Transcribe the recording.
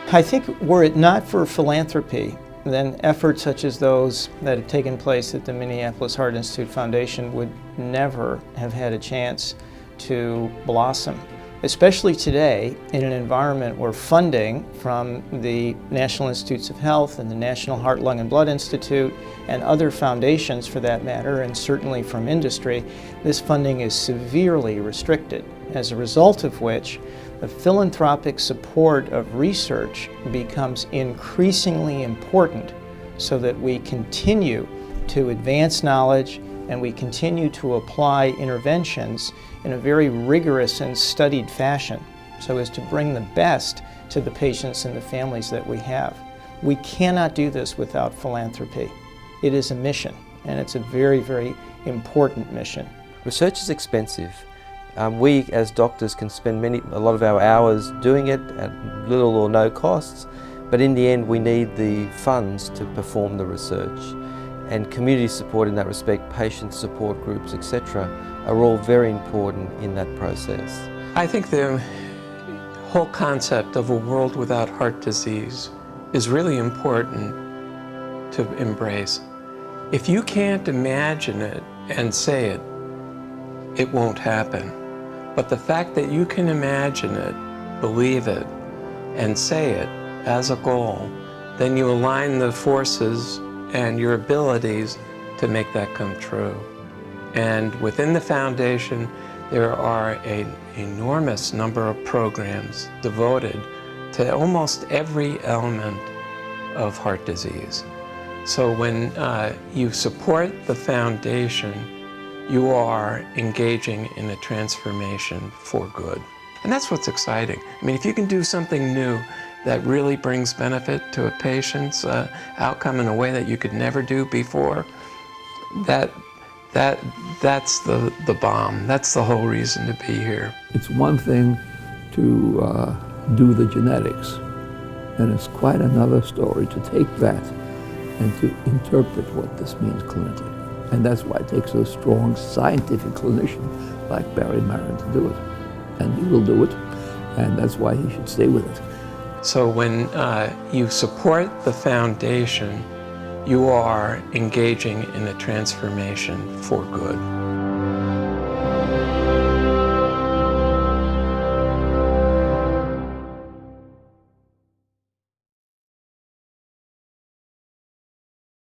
I think were it not for philanthropy, then efforts such as those that have taken place at the Minneapolis Heart Institute Foundation would never have had a chance to blossom, especially today in an environment where funding from the National Institutes of Health and the National Heart, Lung, and Blood Institute and other foundations for that matter, and certainly from industry, this funding is severely restricted, as a result of which the philanthropic support of research becomes increasingly important so that we continue to advance knowledge and we continue to apply interventions in a very rigorous and studied fashion so as to bring the best to the patients and the families that we have. We cannot do this without philanthropy. It is a mission, and it's a very, very important mission. Research is expensive. We as doctors can spend a lot of our hours doing it at little or no costs, but in the end we need the funds to perform the research. And community support in that respect, patient support groups, etc., are all very important in that process. I think the whole concept of a world without heart disease is really important to embrace. If you can't imagine it and say it, it won't happen. But the fact that you can imagine it, believe it, and say it as a goal, then you align the forces and your abilities to make that come true. And within the foundation, there are an enormous number of programs devoted to almost every element of heart disease. So when you support the foundation, you are engaging in a transformation for good. And that's what's exciting. I mean, if you can do something new that really brings benefit to a patient's outcome in a way that you could never do before, that's the bomb. That's the whole reason to be here. It's one thing to do the genetics, and it's quite another story to take that and to interpret what this means clinically. And that's why it takes a strong scientific clinician like Barry Marin to do it. And he will do it, and that's why he should stay with it. So when you support the foundation, you are engaging in a transformation for good.